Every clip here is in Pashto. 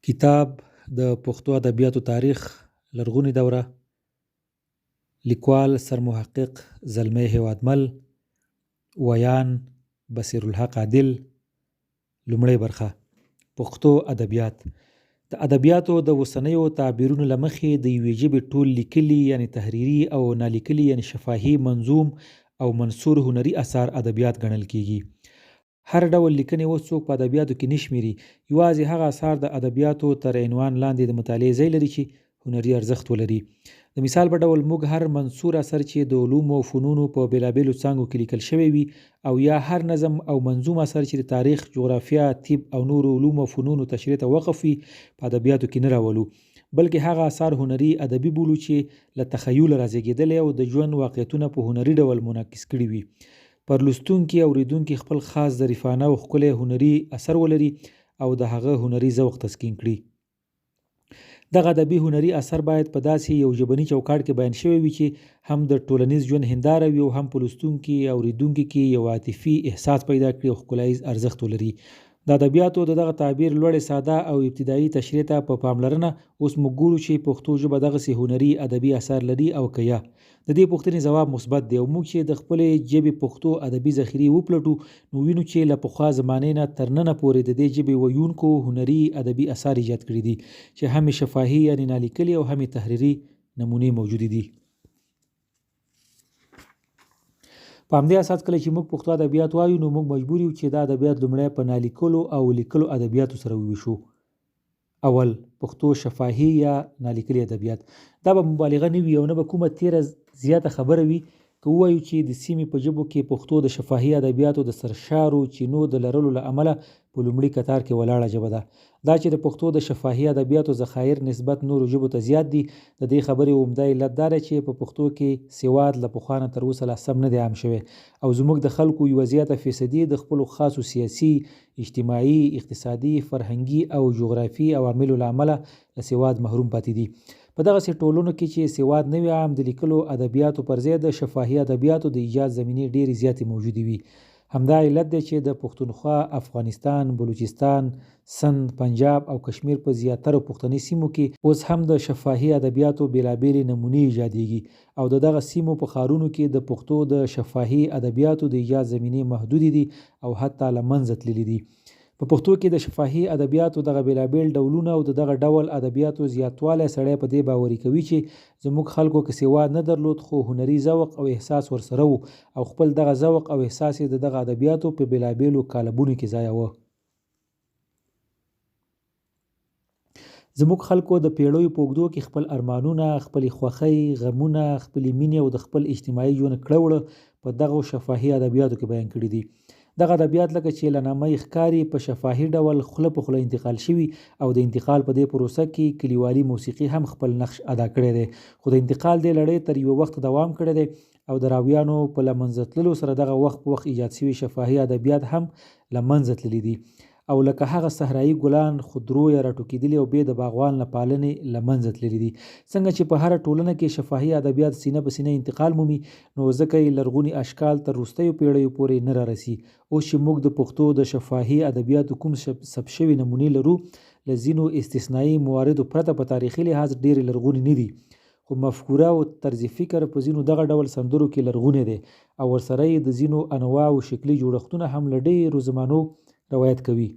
کتاب د پښتو ادبیاتو تاریخ لرغونې دوره، لیکوال سرمحقق زلمی هېوادمل، ویان بصیرالحق عادل. لومړی برخه: پښتو ادبیات. د ادبیاتو د اوسنیو تعبیرونو له مخې د یوې ژبې ټول لیکلي یعنی تحریري او نالیکلي یعنی شفاهي، منظوم او منثور هنري اثار ادبیات ګڼل کیږي. هر ډول لیکنې اوس څوک په ادبیاتو کې نشمېري، یوازې هغه اثار د ادبیاتو تر عنوان لاندې د مطالعې ځای لري چې هنري ارزښت ولري. د مثال په ډول موږ هر منثور اثر چې د علومو او فنونو په بېلابېلو څانګو کې لیکل شوی وي، او یا هر نظم او منظوم اثر چې د تاریخ، جغرافیه، طب او نورو علومو او فنونو تشریح ته وقف وي، په ادبیاتو کې نه راولو، بلکې هغه اثار هنري ادبي بولو چې له تخیل رازېږېدلي او د ژوند واقعیتونه په هنري ډول منعکس کړي وي. پر لوستونکي او اورېدونکي خپل خاص ظریفانه او ښکلی هنري اثر ولري او د هغه هنري ذوق تسکین کړي. دغه ادبي هنري اثر باید په داسې یو ژبني چوکاټ کې بیان شوی وي چې هم د ټولنیز ژوند هنداره وي او هم په لوستونکي او اورېدونکي کې یو عاطفي احساس پیدا کړي او ښکلاییز ارزښت ولري. د ادبیاتو د دغه تعبیر لوړې ساده او ابتدایي تشریح ته په پاملرنه اوس موږ ګورو چې پښتو ژبه دغسې هنري ادبي اثار لري او که یا. د دې پوښتنې ځواب مثبت دی او موږ چې د خپلې ژبې پښتو ادبي ذخیرې وپلټو، نو وینو چې له پخوا زمانې نه تر ننه پورې د دې ژبې ویونکو هنري ادبي اثار ایجاد کړي دي چې هم شفاهي یعنی نالیکلي او هم تحریري نمونې موجودې دي. په همدې اساس کله چې موږ پښتو ادبیات وایو، نو موږ مجبور یو چې دا ادبیات لومړی په نالیکلو او لیکلو ادبیاتو سره وویشو. اول: پښتو شفاهي یا نالیکلي ادبیات. دا به مبالغه نه وي او نه به کومه تیره زیاته خبره وي که ووایو چې د سیمې په ژبو کې پښتو د شفاهي ادبیاتو د سرشارو چینو د لرلو له امله په لومړي کتار کې ولاړه ژبه ده. دا چې د پښتو د شفاهي ادبیاتو ذخایر نسبت نورو ژبو ته زیات دي، د دې خبرې عمده علت دا دی چې په پښتو کې سواد له پخوا نه تر اوسه لا سم نه دی عام شوی او زموږ د خلکو یوه زیاته فیصدي د خپلو خاصو سیاسي، اجتماعي، اقتصادي، فرهنګي او جغرافي عواملو له امله له سواد محروم پاتې دي. په دغسې ټولنو کې چې سواد نه وي عام، د لیکلو ادبیاتو پر ځای د شفاهي ادبیاتو د ایجاد زمینې ډېرې زیاتې موجودې وي. همدا علت دی چې د پښتونخوا، افغانستان، بلوچستان، سند، پنجاب او کشمیر په زیاترو پښتني سیمو کې اوس هم د شفاهي ادبیاتو بېلابېلې نمونې ایجادېږي او د دغه سیمو په ښارونو کې د پښتو د شفاهي ادبیاتو د ایجاد زمینې محدودې دي او حتی له منځه تللي دي. په پښتو کې د شفاهي ادبیاتو دغه بېلابېل ډولونه او د دغه ډول ادبیاتو زیاتوالی سړی په دې باوري کوي چې زموږ خلکو که سواد نه درلود خو هنري ذوق او احساس ورسره و او خپل دغه ذوق او احساس یې د دغه ادبیاتو په بېلابېلو کالبونو کې ځایاوه. زموږ خلکو د پیړیو په اوږدو کې خپل ارمانونه، خپلې خوښۍ، غمونه، خپلې مینې او د خپل اجتماعي ژوند کړه په دغو شفاهي ادبیاتو کې بیان کړي دي. دغه ادبیات لکه چې له نامه یې ښکاري په شفاهي ډول خوله په خوله انتقال شوي او د انتقال په دې پروسه کې کلیوالي موسیقي هم خپل نقش ادا کړی دی، خو د انتقال دې لړۍ تر یوه وخت دوام کړی دی او د راویانو په له منځه تللو سره دغه وخت په وخت ایجاد شوي شفاهي ادبیات هم له منځه تللي دي او لکه هغه صحرایي ګلان خودرویه راټوکېدلي او بې د باغوان له پالنې له منځه تللي دي. څنګه چې په هره ټولنه کې شفاهي ادبیات سینه په سینه انتقال مومي، نو ځکه یې لرغوني اشکال تر وروستیو پیړیو پورې نه رارسي. اوس چې موږ د پښتو د شفاهي ادبیاتو کوم ثبت شوي نمونې لرو، له ځینو استثنایي مواردو پرته په تاریخي لحاظ ډېرې لرغونې نه دي، خو مفکوره او طرز فکر په ځینو دغه ډول سندرو کې لرغونی دی او ورسره یې د ځینو انواع او شکلي جوړښتونه هم له ډېرو زمانو روایت کوي.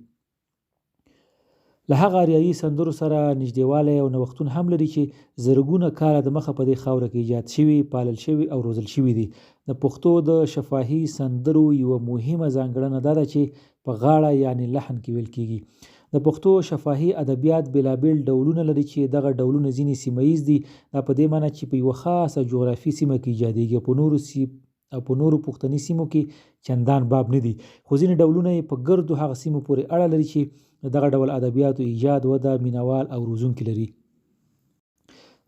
له هغه اریایي سندرو سره نږدېوالی او نوښتونه هم لري چې زرګونه کاله د مخه په دې خاوره کې ایجاد شوي، پالل شوي او روزل شوي دي. د پښتو د شفاهي سندرو یوه مهمه ځانګړنه دا ده چې په غاړه یعنی لحن کې ویل کېږي. د پښتو شفاهي ادبیات بېلابېل ډولونه لري چې دغه ډولونه ځینې سیمه ییز دي. دا په دې معنی چې په یوه خاصه جغرافي سیمه کې ایجادېږي او په نورو پښتني سیمو کې چندان باب نه دي، خو ځینې ډولونه یې په ګردو هغه سیمو پورې اړه لري چې دغه ډول ادبیاتو ایجاد، وده، مینوال او روزونکي لري.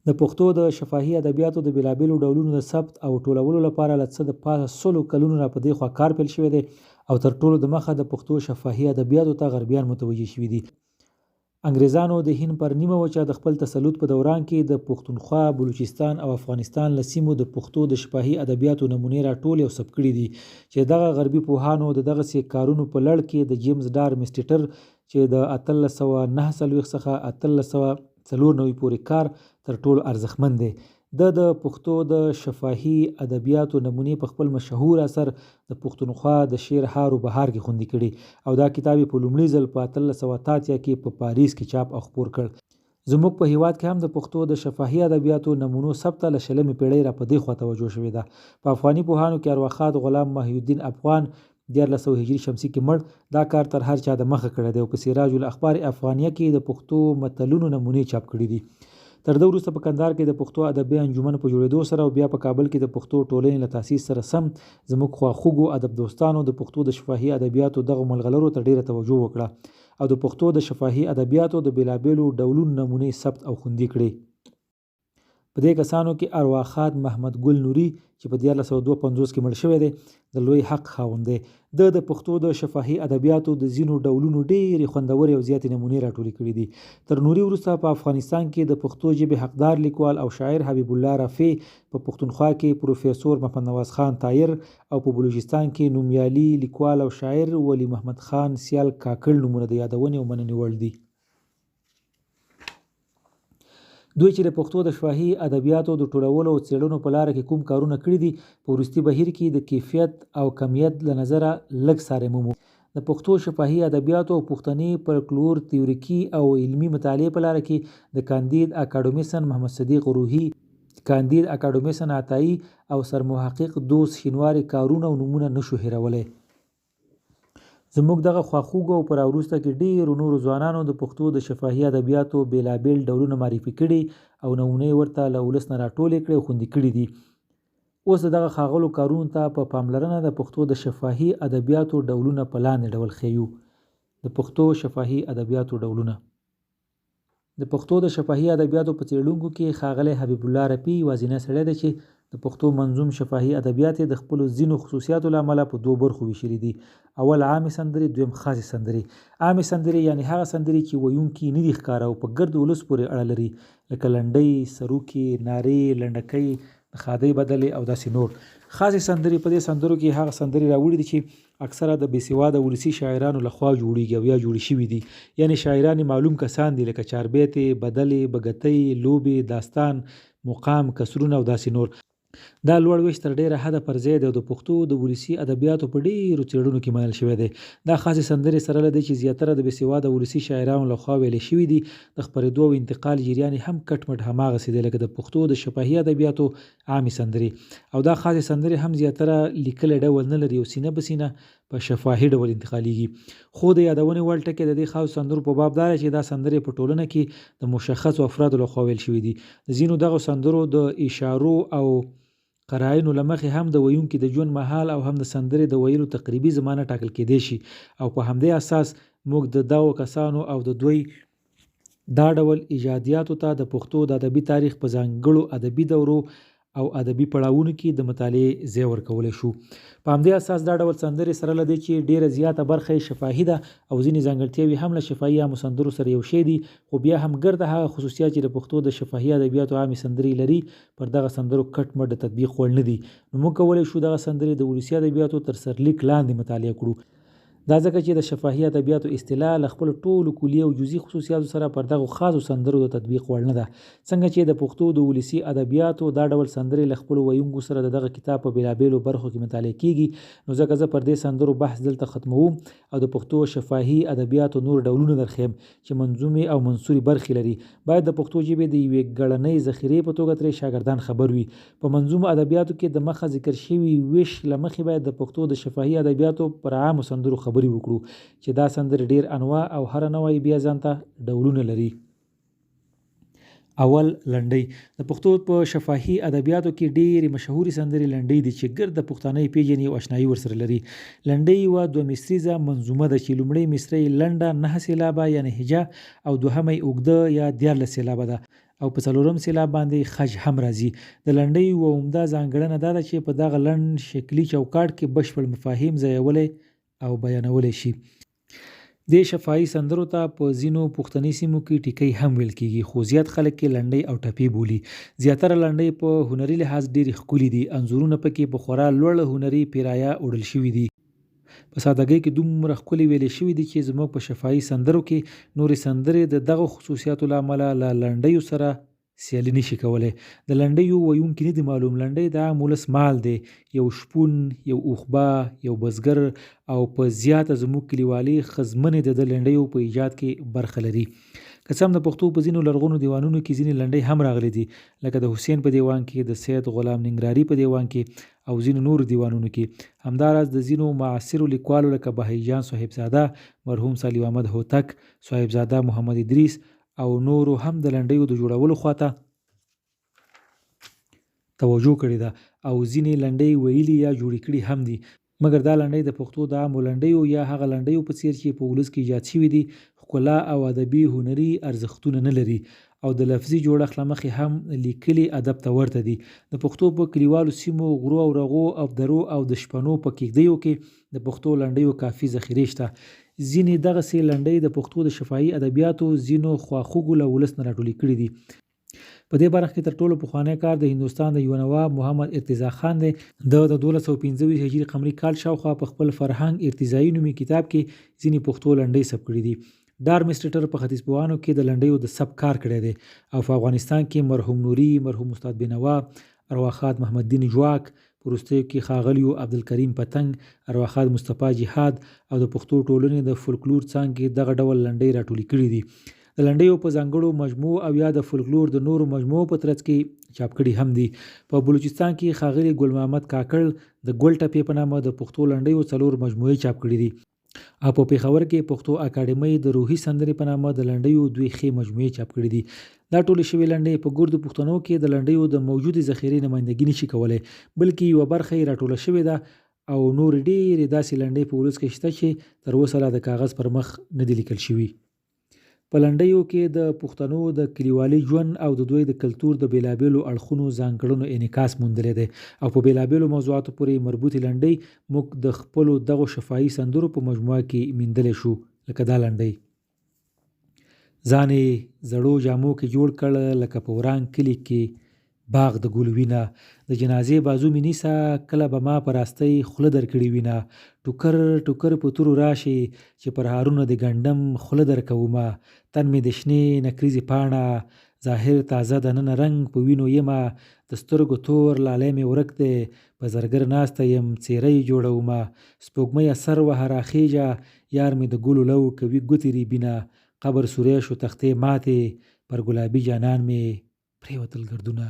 د پښتو د شفاهي ادبیاتو د بېلابېلو ډولونو د ثبت او ټولولو لپاره له څه د پاسه 100 کلونو را په دې خوا کار پیل شوی دی او تر ټولو د مخه د پښتو شفاهي ادبیاتو ته غربیان متوجه شوي دي. انګریزانو د هند پر نیمه وچه د خپل تسلط په دوران کې د پښتونخوا، بلوچستان او افغانستان له سیمو د پښتو د شفاهي ادبیاتو نمونې راټولې او ثبت کړي دي چې دغه غربي پوهانو د دغسې کارونو په لړ کې د جیمز ډار میسټیټر چې د 1849 څخه 1894 پورې کار تر ټولو ارزښتمن دی. د پښتو د شفاهي ادبیاتو نمونې په خپل مشهور اثر د پښتونخوا د شعر هار و بهار کې خوندي کړي او دا کتاب په لومړي ځل په 1883 کې په پاریس کې چاپ او خپور کړ. زموږ په هیواد کې هم د پښتو د شفاهي ادبیاتو نمونو ثبت له 20 پیړۍ را په دې خوا توجه شوې ده. په افغاني پوهانو کې ارواښاد غلام محی الدین افغان 1400 هجري شمسي کې مړ دا کار تر هر چا د مخه کړی دی او په سراج الاخبار افغانیه کې د پښتو متلونو نمونې چاپ کړي دي. تر ده وروسته په کندهار کې د پښتو ادبي انجمن په جوړېدو سره او بیا په کابل کې د پښتو ټولنې له تاسیس سره سم زموږ خواخوږو ادب دوستانو د پښتو د شفاهي ادبیاتو دغه ملغلرو ته ډیره توجه وکړه او د پښتو د شفاهي ادبیاتو د بېلابېلو ډولونو نمونې ثبت او خوندي کړي. په دې کسانو کې ارواښاد محمد ګل نوري چې په 1452 کې مړ شوی دی د لوی حق خاوند دی. د پښتو د شفاهي ادبیاتو د ځینو ډولونو ډېرې خوندورې او زیاتې نمونې راټولې کړي دي. تر نوري وروسته په افغانستان کې د پښتو ژبې حقدار لیکوال او شاعر حبیب الله رفیع، په پښتونخوا کې پروفیسور محمد نواز خان طاهر او په بلوچستان کې نومیالي لیکوال او شاعر ولی محمد خان سیال کاکړ نومونه د یادونې او مننې وړ دي. دوی چې د پښتو د شفاهي ادبیاتو د ټولولو او څېړنو په لاره کې کوم کارونه کړي دي په وروستي بهیر کې د کیفیت او کمیت له نظره لږ ساري مومو. د پښتو شفاهي ادبیاتو او پښتني فولکلور تیوریکي او علمي مطالعې په لاره کې د کاندید اکاډمیسن محمد صدیق روحي، کاندید اکاډمیسن عطایي او سرمحقق دوست شینواري کارونه او نومونه نشو هیرولی. زموږ دغه خواخوږو او پر وروسته کې ډېرو نورو ځوانانو د پښتو د شفاهي ادبیاتو بېلابېل ډولونه معرفي کړي او نمونې ورته له ولس نه راټولې کړي او خوندي کړي دي. اوس دغه ښاغلو کارونو ته په پاملرنه د پښتو د شفاهي ادبیاتو ډولونه په لاندې ډول ښیو. د پښتو شفاهي ادبیاتو ډولونه: د پښتو د شفاهي ادبیاتو په څېړونکو کې ښاغلی حبیب الله رفیع یوازینی سړی دی چې د پښتو منظوم شفاهي ادبیات د خپلو ځینو خصوصیاتو له امله په 2 برخو ویشلي دي. اول عامې سندرې، دویم خاصې سندرې. عامې سندرې یعنې هغه سندرې چې ویونکي نه دي ښکاره او په ګرد ولس پورې اړه لري لکه لنډۍ، سروکي، نارې، لنډکۍ، خادۍ بدلې او داسې نور. خاصې سندرې په دې سندرو کې هغه سندرې راوړي دي چې اکثره د بېسواده ولسي شاعرانو لخوا جوړیږي او یا جوړې شوي دي. یعنې شاعران معلوم کسان دي لکه چاربیتې، بدلې، بګتۍ، لوبې، داستان، مقام، کسرونه او داسې نور. دا لوړ ویش تر ډیره حده پر ځای دی او د پښتو د ولسي ادبیاتو په ډیرو څېړنو کې منل شوی دی. دا خاصې سندرې سره له دې چې زیاتره د بېسواده ولسي شاعرانو لخوا ویلې شوي دي د خپرېدو او انتقال جریان هم کټ مټ هماغسې دی لکه د پښتو د شفاهي ادبیاتو عامې سندرې. او دا خاصې سندرې هم زیاتره لیکلی ډول نه لري او سینه په سینه په شفاهي ډول انتقالیږي. خو د یادونې وړ ټکی د دې خاصو سندرو په باب دا دی چې دا سندرې په ټولنه کې د مشخصو افرادو لخوا ویل شوي دي. د ځینو دغو سندرو د اشارو او قرائنو له مخې هم د ویونکي د ژوند مهال او هم د سندرې د ویلو تقریبي زمانه ټاکل کېدای شي او په همدې اساس موږ د دغو کسانو او د دوی دا ډول ایجادیاتو ته د پښتو د ادبي تاریخ په ځانګړو ادبي دورو او ادبي پړاوونو کې د مطالعې ځای ورکولی شو. په همدې اساس دا ډول سندرې سره له دې چې ډیره زیاته برخه یې شفاهي ده او ځینې ځانګړتیاوې هم له شفاهي عامو سندرو سره یو شی دي، خو بیا هم ګرده هغه خصوصیات چې د پښتو د شفاهي ادبیاتو عامې سندرې لري پر دغه سندرو کټ مټ د تطبیق وړ نه دي. نو موږ کولی شو دغه سندرې د ولسي ادبیاتو تر سرلیک لاندې مطالعه کړو. دا ځکه چې د شفاهي ادبیاتو اصطلاح له خپلو ټولو کلي او جزئي خصوصیاتو سره پر دغو خاصو سندرو د تطبیق وړ نه ده. څنګه چې د پښتو د ولسي ادبیاتو دا ډول سندرې له خپلو ویونکو سره د دغه کتاب په بېلابېلو برخو کې مطالعه کیږي، نو ځکه زه پر دې سندرو بحث دلته ختموم او د پښتو شفاهي ادبیاتو نور ډولونه درښیم چې منظومې او منثورې برخې لري. باید د پښتو ژبې د یوې ګړنۍ ذخیرې په توګه ترې شاګردان خبر وي. په منظومو ادبیاتو کې د مخه ذکر شوي ویش له مخې باید د پښتو د شفاهي ادبیاتو پر عامو سندرو خبرې وکړو چې دا سندرې ډېر انواع او هر نوع بیا ځانته ډولونه لري. اول لنډۍ. د پښتو په شفاهي ادبیاتو کې ډېرې مشهورې سندرې لنډۍ دي چې ګرد د پښتانه یې پېژني او اشنایي ورسره لري. لنډۍ یوه 2 مصریزه منظومه ده چې لومړۍ مصره یې لنډه 9 سېلابه یعنې هجا او دوهمه یې اوږده یا 14 سېلابه ده او په 4م سېلاب باندې خج هم راځي. د لنډۍ یوه عمده ځانګړنه دا ده چې په دغه لنډ شکلي چوکاټ کې بشپړ مفاهیم ځایولی او بیانولی شي. د شفاهي سندرو ته په ځینو پښتني سیمو کې ټیکۍ هم ویل کېږي، خو زیات خلک یې لنډۍ او ټپې بولي. زیاتره لنډۍ په هنري لحاظ ډېرې ښکلي دي. انځورونه پکې په خورا لوړ هنري پیرایه وړل شوي دي. په سادهګۍ کې دومره ښکلي ویلې شوي دي چې زموږ په شفاهي سندرو کې نورې سندرې د دغو خصوصیاتو له امله له لنډیو سره سیالي نشي کولی. د لنډیو ویونکي نه دي معلوم. لنډۍ د عام ولس مال دی. یو شپون، یو اوښبا، یو بزګر او په زیاته زموږ کلیوالي ښځمنې د لنډیو په ایجاد کې برخه لري. که څه هم د پښتو په ځینو لرغونو دیوانونو کې ځینې لنډۍ هم راغلي دي، لکه د حسین په دیوان کې، د سید غلام ننګرهاري په دیوان کې او ځینو نورو دیوانونو کې. همداراز د ځینو معاصرو لیکوالو لکه بهائی جان صاحبزاده، مرحوم سلیم احمد هوتک، صاحبزاده محمد ادریس او نورو هم د لنډیو د جوړولو خواته توجه کړې ده او ځینې لنډۍ ویلي یا جوړې کړي هم دي. مګر دا لنډۍ د پښتو د عامو لنډیو یا هغه لنډیو په څیر چې په ولس کې ایجاد شوي دي ښکلا او ادبي هنري ارزښتونه نه لري او د لفظي جوړښت له مخې هم لیکلي ادب ته ورته دي. د پښتو په کلیوالو سیمو، غرو او رغو او درو او د شپنو په کیږدیو کې د پښتو لنډیو کافي ذخیرې شته. ځینې دغسې لنډۍ د پښتو د شفاهي ادبیاتو ځینو خواخوږو له ولس نه راټولې کړي دي. په دې برخه کې تر ټولو پخوانی کار د هندوستان د یو نواب محمد ارتضا خان دی. د 1225 هجري قمري کال شاوخوا په خپل فرهنګ ارتضايي نومي کتاب کې ځینې پښتو لنډۍ ثبت کړي دي. ډارمسټر په ختیځپوهانو کې د لنډیو د ثبت کار کړی دی او په افغانستان کې مرحوم نوري، مرحوم استاد بینوا، ارواښاد محمد دین جواک، په وروستیو کې ښاغلیو عبدالکریم پتنګ، ارواښاد مصطفی جهاد او د پښتو ټولنې د فولکلور څانګې دغه ډول لنډۍ راټولې کړي دي. د لنډیو په ځانګړو مجموعو او یا د فولکلور د نورو مجموعو په ترڅ کې چاپ کړي هم دي. په بلوچستان کې ښاغلي ګل محمد کاکړ د ګل ټپې په نامه د پښتو لنډیو 4 مجموعې چاپ کړي دي او په پېښور کې پښتو اکاډمۍ د روحي سندرې په نامه د لنډیو 2 ښې مجموعې چاپ کړي دي. دا ټولې شوې لنډۍ په ګردو پښتنو کې د لنډیو د موجودې ذخیرې نمایندګي نشي کولی، بلکې یوه برخه یې راټوله شوې ده او نور ډېرې داسې لنډۍ په ولس کې شته چې تر اوسه لا د کاغذ پر مخ نه دي لیکل شوي. په لنډیو کې د پښتنو د کلیوالي ژوند او د دوی د کلتور د بېلابېلو اړخونو ځانګړنو انعکاس موندلی دی او په بېلابېلو موضوعاتو پورې مربوطې لنډۍ موږ د خپلو دغو شفاهي سندرو په مجموعه کې موندلی شو. لکه دا لنډۍ: ځان یې زړو جامو کې جوړ کړ، لکه په وران کلي کې باغ د ګل وینه، د جنازې بازو مې نیسه، کله به ما په راستۍ خوله درکړې وینه، ټوکر ټوکر په تورو راشي چې پر هارونه د ګنډم خوله درکومه، تن مې د شنې نکریزې پاڼه، ظاهر تازه د نن رنګ په وینو یمه، د سترګو تور لالی مې ورک دی، په زرګر ناسته یم څېره یې جوړومه، سپوږمۍ سر وهه راخیژه، یار مې د ګلو لو کوي ګوتې ریبینه، قبر سوری شو تختې ماتې، پر ګلابي جانان مې پرېوتل ګردونه.